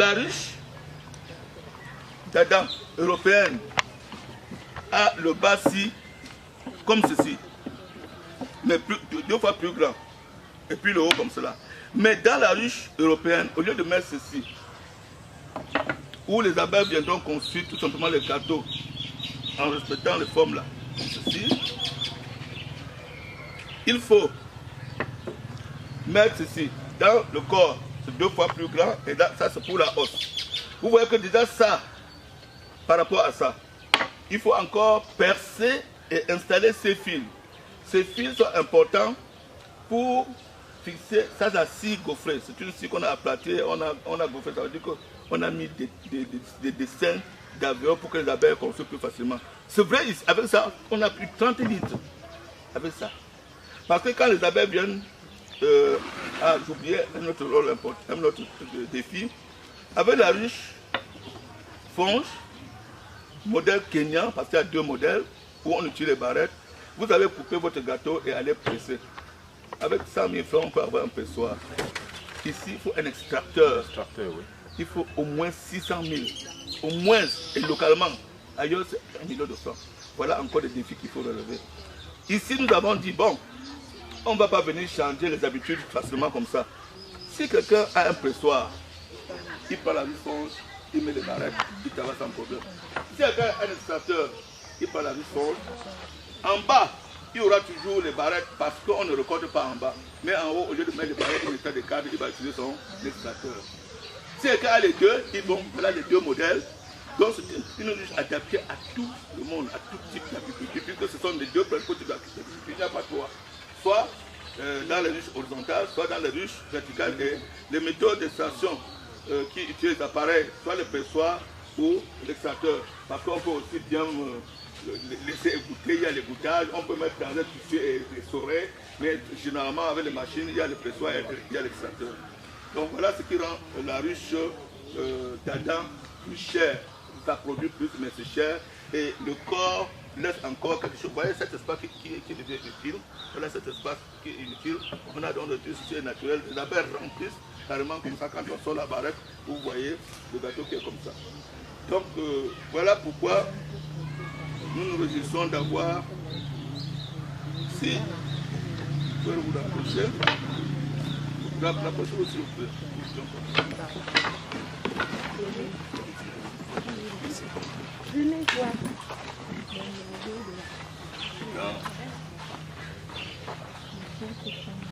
La ruche d'Adam européenne a le bas-ci comme ceci, mais deux fois plus grand, et puis le haut comme cela. Mais dans la ruche européenne, au lieu de mettre ceci, où les abeilles viendront construire tout simplement les gâteaux en respectant les formes là, comme ceci, il faut mettre ceci dans le corps, c'est deux fois plus grand, et là, ça c'est pour la hausse. Vous voyez que déjà ça, par rapport à ça, il faut encore percer et installer ces fils. Ces fils sont importants pour fixer, ça c'est la scie gaufrée, c'est une scie qu'on a aplatie, on a gaufré, ça veut dire qu'on a mis des dessins d'avions pour que les abeilles construisent plus facilement. C'est vrai, avec ça, on a plus 30 litres, avec ça. Parce que quand les abeilles viennent, j'oubliais un autre rôle important, un autre défi, avec la ruche fonge, modèle kenyan, parce qu'il y a deux modèles, où on utilise les barrettes, vous allez couper votre gâteau et aller presser. Avec 100 000 francs, on peut avoir un pressoir. Ici, il faut un extracteur. Oui. Il faut au moins 600 000. Au moins, et localement. Ailleurs, c'est 1 million de francs. Voilà encore des défis qu'il faut relever. Ici, nous avons dit, bon, on ne va pas venir changer les habitudes facilement comme ça. Si quelqu'un a un pressoir, il prend la visson, il met les barrettes, il travaille sans problème. Si quelqu'un a un extracteur, il prend la visson, en bas, il y aura toujours les barrettes parce qu'on ne recorde pas en bas. Mais en haut, au lieu de mettre les barrettes et mettre des cadres, il va utiliser son extracteur. Si quelqu'un a les deux, ils vont, voilà les deux modèles. Donc c'est une ruche adaptée à tout le monde, à tout type d'agriculture, puisque ce sont les deux principaux types d'agriculture. Il n'y a pas trois. Soit dans les ruches horizontales, soit dans les ruches verticales. Et les méthodes d'extraction qui utilisent les appareils, soit le pressoir ou l'extracteur. Parce qu'on peut aussi bien laisser égoutter, il y a l'égouttage, on peut mettre dans un tissu et essorer, mais généralement avec les machines, il y a le pressoir et il y a l'extracteur. Donc voilà ce qui rend la ruche d'Adam plus chère. Ça produit plus, mais c'est cher. Et le corps laisse encore quelque chose. Vous voyez cet espace qui devient utile. Voilà cet espace qui est inutile. On a donc le tissu naturel. Les abeilles remplissent carrément comme ça. Quand on sort la barrette, vous voyez le gâteau qui est comme ça. Donc voilà pourquoi nous nous réjouissons d'avoir, si vous pouvez vous rapprocher, rapprochez-vous s'il vous plaît.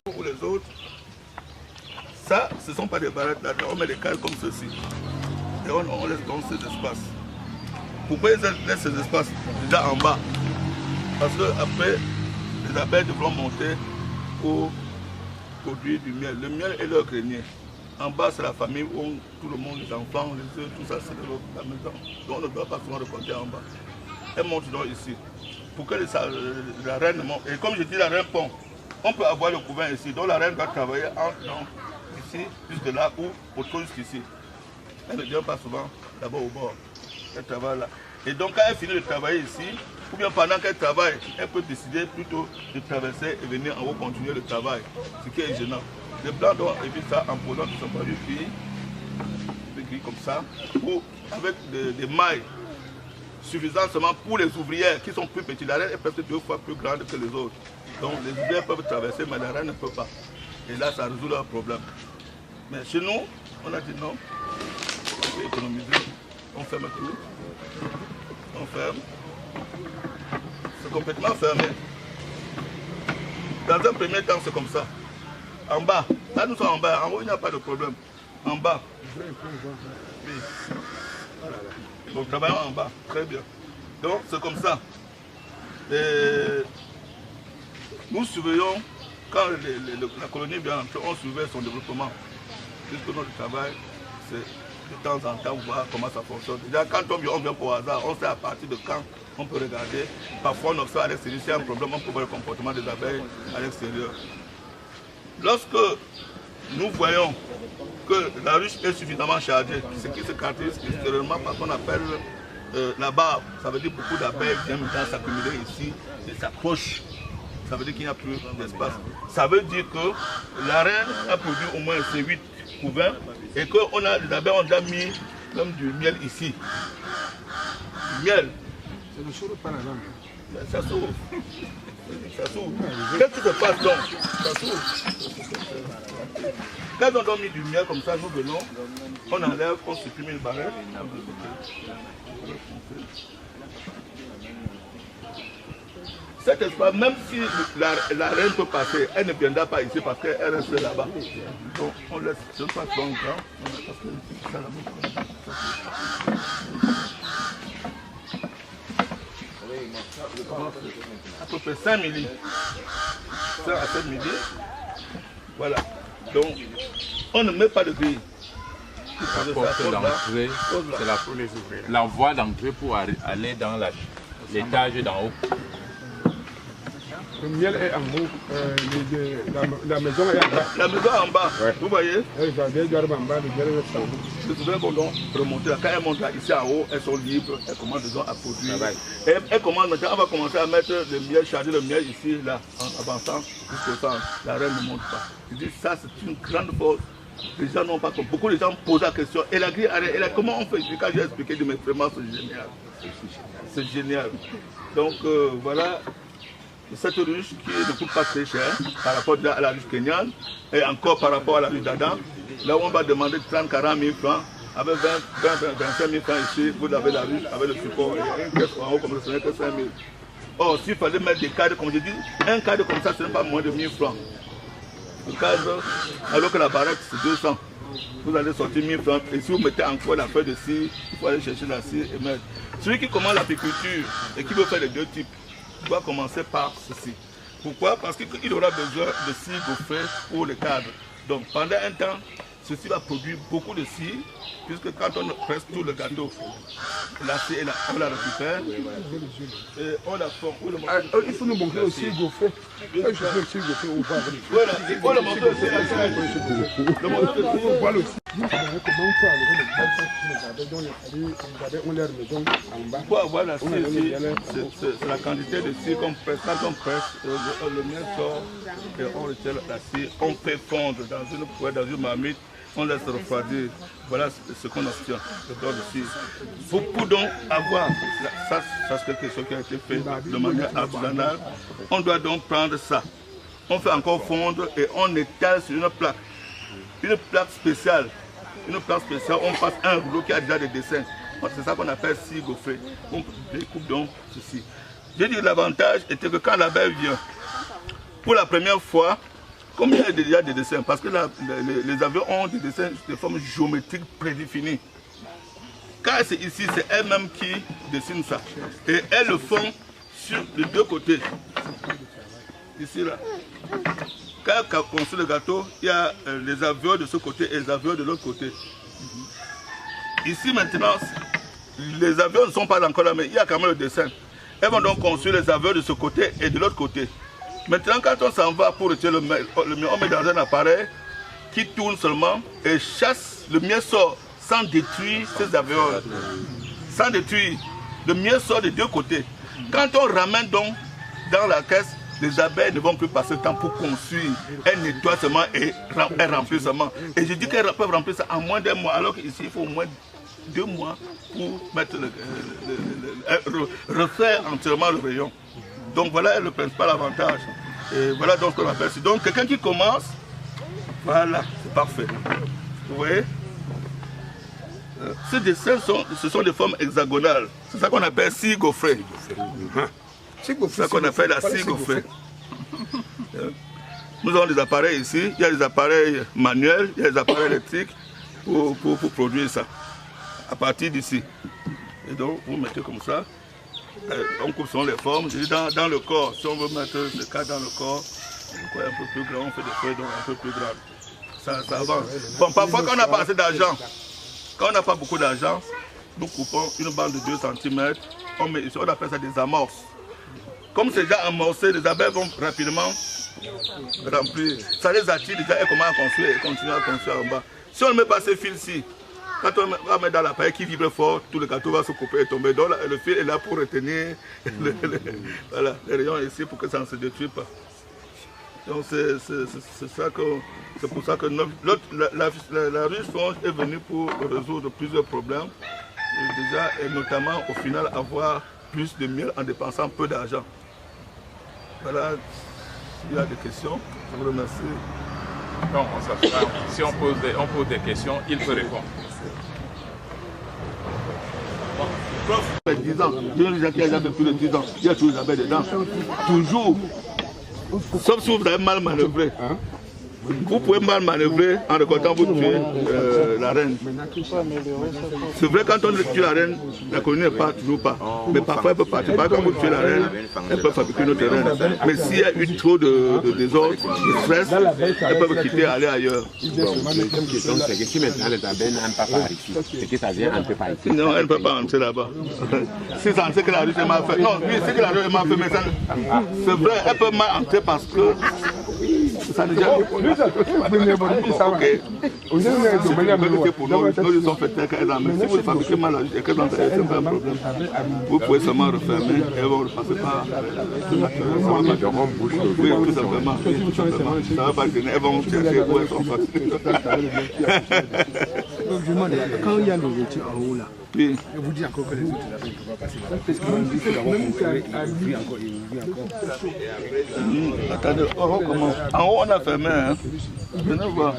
Pour les autres, ça, ce ne sont pas des barrettes là, on met des cales comme ceci. Et on laisse donc ces espaces. Pourquoi ils laissent ces espaces déjà en bas? Parce que après, les abeilles devront monter pour produire du miel. Le miel est leur grenier. En bas, c'est la famille où tout le monde, les enfants, les œufs, tout ça, c'est de la maison. Donc on ne doit pas souvent reconter en bas. Elle monte donc ici. Pour que la reine monte. Et comme je dis, la reine pond. On peut avoir le couvain ici. Donc la reine doit travailler entre ici, jusque là, ou autour jusqu'ici. Elle ne vient pas souvent là-bas au bord. Elle travaille là. Et donc quand elle finit de travailler ici, ou bien pendant qu'elle travaille, elle peut décider plutôt de traverser et venir en haut continuer le travail. Ce qui est gênant. Les blancs doivent éviter ça en posant tout simplement des grilles comme ça, ou avec des mailles suffisantes seulement pour les ouvrières qui sont plus petites. La reine est presque 2 fois plus grande que les autres. Donc les ouvrières peuvent traverser, mais la reine ne peut pas. Et là, ça résout leur problème. Mais chez nous, on a dit non, on peut économiser, on ferme tout, on ferme. C'est complètement fermé. Dans un premier temps, c'est comme ça. En bas, là nous sommes en bas, en haut il n'y a pas de problème. En bas. Oui. Donc travaillons en bas, très bien. Donc c'est comme ça. Et nous surveillons, quand la colonie vient entrer, on surveille son développement. Puisque notre travail, c'est de temps en temps voir comment ça fonctionne. Déjà quand on vient pour hasard, on sait à partir de quand on peut regarder. Parfois on observe à l'extérieur, s'il y a un problème, on peut voir le comportement des abeilles à l'extérieur. Lorsque nous voyons que la ruche est suffisamment chargée, ce qui se caractérise extérieurement par ce qu'on appelle la barbe, ça veut dire beaucoup d'abeilles viennent s'accumuler ici et s'approchent. Ça veut dire qu'il n'y a plus d'espace. Ça veut dire que la reine a produit au moins ses 8 couvain et qu'on a les abeilles ont déjà mis comme du miel ici. Du miel. C'est le chaud par la langue. Ça s'ouvre. Ça s'ouvre. Qu'est-ce qui se passe donc? Ça s'ouvre. Quand on a mis du miel comme ça, nous venons, on enlève, on supprime une barrière. Cet espace, même si la reine peut passer, elle ne viendra pas ici parce qu'elle reste là-bas. Donc on laisse ce espace donc grand. À peu près 5 milli. 5 à 7 milli. Voilà. Donc, on ne met pas de grille. La porte d'entrée, c'est la voie d'entrée pour aller dans l'étage d'en haut. Le miel est en haut, la maison est en bas. La maison est en bas, ouais. Vous voyez? Le jardin doit être en bas, le miel est en haut. Les ouvriers vont donc remonter là. Quand elles montent là, ici en haut, elles sont libres, elles commencent disons, à produire. Et elles commencent maintenant, on va commencer à mettre le miel, charger le miel ici, là, en avançant jusqu'au centre. La reine ne monte pas. Je dis, ça c'est une grande force. Les gens n'ont pas compris. Beaucoup de gens posent la question. Et la grille, comment on fait? Quand j'ai expliqué, mais vraiment c'est génial. C'est génial. Donc voilà. Cette ruche qui ne coûte pas très cher par rapport à la ruche kenyane et encore par rapport à la ruche d'Adam, là où on va demander 30-40 000 francs, avec 25 000 francs ici, vous avez la ruche avec le support et une caisse en haut comme ça, ce n'est que 5 000. Or, s'il fallait mettre des cadres, comme je dis, un cadre comme ça, ce n'est pas moins de 1000 francs. Le cadre, alors que la baraque, c'est 200. Vous allez sortir 1000 francs et si vous mettez encore la feuille de cire, il faut aller chercher la cire et mettre. Celui qui commence l'apiculture et qui veut faire les deux types, doit commencer par ceci. Pourquoi? Parce qu'il aura besoin de cire gaufrée pour le cadre. Donc pendant un temps, ceci va produire beaucoup de cire, puisque quand on presse tout le gâteau, la cire, on la récupère et on la forme. Il faut nous montrer aussi gaufré. Je veux aussi gaufré ou pas. Voilà, il faut le montrer aussi. Le montrer aussi. Comment on peut aller on leur maison en bas. Pour avoir la cire ici, c'est la quantité de cire qu'on presse. Quand on presse, le miel sort et on retire la cire. On fait fondre dans une poêle, dans une marmite, on laisse refroidir. Voilà ce qu'on obtient, le beurre de cire. Pour donc avoir, ça c'est quelque chose qui a été fait de manière artisanale, on doit donc prendre ça. On fait encore fondre et on étale sur une plaque. Une plaque spéciale. Une plaque spéciale, on passe un rouleau qui a déjà des dessins. C'est ça qu'on appelle cire gaufrée. On découpe donc ceci. J'ai dit l'avantage était que quand l'abeille vient, pour la première fois, comme il y a déjà des dessins, parce que les abeilles ont des dessins de forme géométrique prédéfinie. Quand c'est ici, c'est elles-mêmes qui dessinent ça. Et elles le font sur les deux côtés. Ici, là. Quand on construit le gâteau, il y a les avions de ce côté et les avions de l'autre côté. Ici maintenant, les avions ne sont pas encore là, mais il y a quand même le dessin. Elles vont donc construire les avions de ce côté et de l'autre côté. Maintenant, quand on s'en va pour retirer le miel, on met dans un appareil qui tourne seulement et chasse, le miel sort sans détruire ces avions. Sans détruire. Le miel sort des deux côtés. Quand on ramène donc dans la caisse, les abeilles ne vont plus passer le temps pour construire. Elles nettoient seulement et elles remplissent seulement. Et je dis qu'elles peuvent remplir ça en moins d'un mois, alors qu'ici il faut au moins 2 mois pour mettre refaire entièrement le rayon. Donc voilà le principal avantage. Et voilà donc ce qu'on appelle. Donc quelqu'un qui commence, voilà, c'est parfait. Vous voyez? Ces dessins ce sont des formes hexagonales. C'est ça qu'on appelle cire gaufrée. C'est ça qu'on appelle la cire gaufrée. Nous avons des appareils ici, il y a des appareils manuels, il y a des appareils électriques pour produire ça. À partir d'ici. Et donc vous mettez comme ça, on coupe selon les formes. Je dis dans le corps, si on veut mettre le cas dans le corps, un peu plus grand, on fait des feuilles donc un peu plus grandes. Ça avance. Bon, parfois quand on n'a pas assez d'argent, quand on n'a pas beaucoup d'argent, nous coupons une bande de 2 cm, on appelle ça des amorces. Comme c'est déjà amorcé, les abeilles vont rapidement remplir. Ça les attire déjà, elles commencent à construire et continuent à construire en bas. Si on ne met pas ces fils-ci, quand on va mettre dans l'appareil qui vibre fort, tout le gâteau va se couper et tomber. Donc le fil est là pour retenir voilà, les rayons ici pour que ça ne se détruise pas. Donc c'est pour ça que la riche fonds est venue pour résoudre plusieurs problèmes. Et notamment au final avoir plus de miel en dépensant peu d'argent. Voilà, s'il y a des questions, je vous remercie. Donc on s'assoit. Si on pose des questions, il peut répondre. Ça fait 10 ans, il y a des gens qui ont fait plus de 10 ans, il y a toujours des abeilles dedans. Toujours. Sauf si vous avez mal manœuvré. Vous pouvez mal manœuvrer en récoltant, vous tuez la reine. C'est vrai, quand on tue la reine, la colonie ne part toujours pas. Mais parfois elle peut partir. Quand vous tuez la reine, elle peut fabriquer une autre reine. Mais s'il y a eu trop de désordre, de stress, elles peuvent quitter et aller ailleurs. Bon, une question, c'est que si maintenant les abeilles n'aiment pas par ici, c'est que ça vient entrer par ici. Non, elle ne peut pas entrer là-bas. Si ça sait que la rue est mal faite. Non, oui, c'est que la rue est mal faite, mais ça, c'est vrai, elle peut mal entrer parce que ça déjà. Ok. Pour nous, ils ont fait tel qu'elle a. Mais si vous fabriquez mal la rue, c'est un problème. Vous pouvez seulement refermer et elles vont repasser par. Oui, tout simplement. Ça va pas gêner. Elles vont chercher où elles sont fatiguées. Donc je demande, quand il y a l'ouverture en haut là, oui. vous dites encore que les autres ne peuvent pas passer là. Parce que même si c'est d'abord construit, il ouvrit encore, il ouvrit encore. Attendez, comment? En haut on a fermé, hein. Venez voir.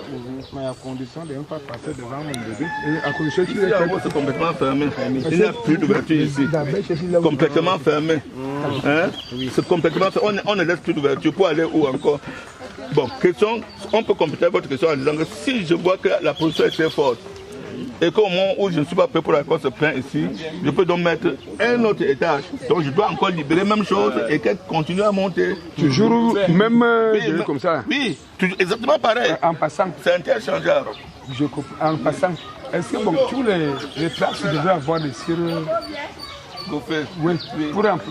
Mais à condition de ne pas passer devant mon bébé. Et à condition qu'il Ici en haut c'est complètement fermé. Il n'y a plus d'ouverture ici. Complètement fermé. Hein? C'est complètement fermé. On ne laisse plus d'ouverture pour aller où encore? Bon, question, on peut compléter votre question en disant que si je vois que la production est très forte et qu'au moment où je ne suis pas prêt pour la ce pain ici, je peux donc mettre un autre étage. Donc je dois encore libérer même chose et qu'elle continue à monter. Toujours même oui, comme ça. Oui, exactement pareil. En passant. C'est interchangeable. En passant. Est-ce que bon, tous les places devaient avoir des cires? Oui,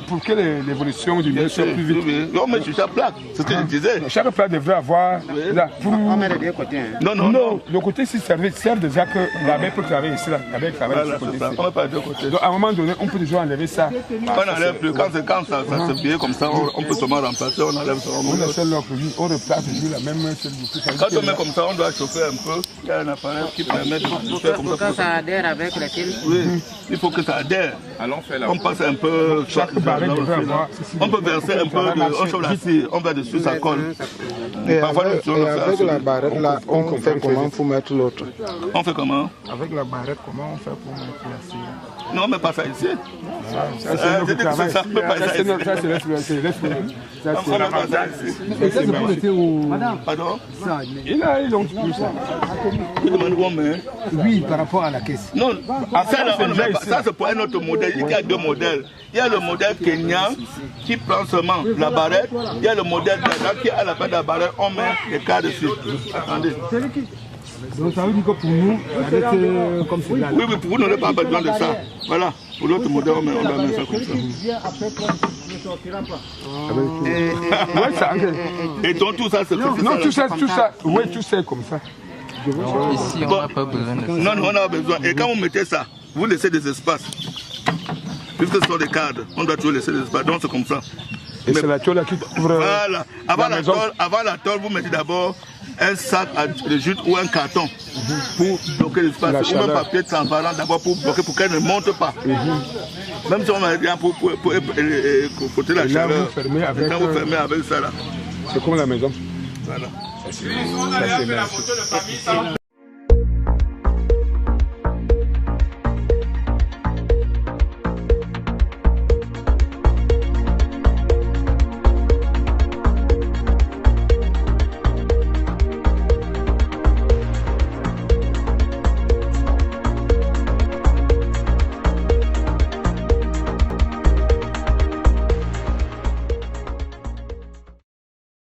pour que l'évolution du miel soit plus vite. Oui. On met sur chaque plaque, c'est ce que je disais. Chaque plaque devrait avoir. Là, pour... On met les deux côtés. Hein. Non, le côté ci sert déjà que l'abeille peut travailler ici. L'abeille travaille de ce côté. On met pas deux côtés. Donc à un moment donné, on peut déjà enlever ça. On enlève plus. Quand ça se plie comme ça, on peut seulement remplacer, on enlève ça. On replace toujours la même chose. Quand on met comme ça, on doit chauffer un peu. Il y a un appareil qui permet de faire comme ça. Pour que ça adhère avec les fils. Oui, il faut que ça adhère. Allons faire la on passe un peu, on peut verser un peu, on chauffe la cire, on va dessus, ça colle. Et avec la barrette là, on fait comment pour mettre l'autre? On fait comment? Avec la barrette, comment on fait pour mettre la cire? Non, mais pas ça ici. Pardon? Il donc plus ça. Oui, par rapport à la caisse. Non, ça c'est pour un autre modèle. Il y a deux modèles. Il y a le modèle kenyan qui prend seulement la barrette. Il y a le modèle Dada qui à la fin de la barrette, on met les cas dessus. Attendez. Donc ça veut dire que pour nous, comme c'est là. Oui, mais pour vous, on n'a pas besoin de ça. Voilà. Pour l'autre modèle, on doit mettre ça comme ça. Et donc tout ça, c'est non, tout ça, oui, tout ça comme ça. Ici, on n'a pas besoin de ça. Non, on a besoin. Et quand vous mettez ça, vous laissez des espaces. Puisque ce sont des cadres, on doit toujours laisser des espaces. Donc c'est comme ça. Et c'est la tôle qui couvre. Voilà. Avant la tôle, vous mettez d'abord un sac de jute ou un carton pour bloquer l'espace. Ou un papier transparent d'abord pour bloquer, pour qu'elle ne monte pas. Même si on a rien pour côté la chaleur. Quand vous fermez avec ça là. C'est comme la maison. Voilà. On a fait la photo de famille.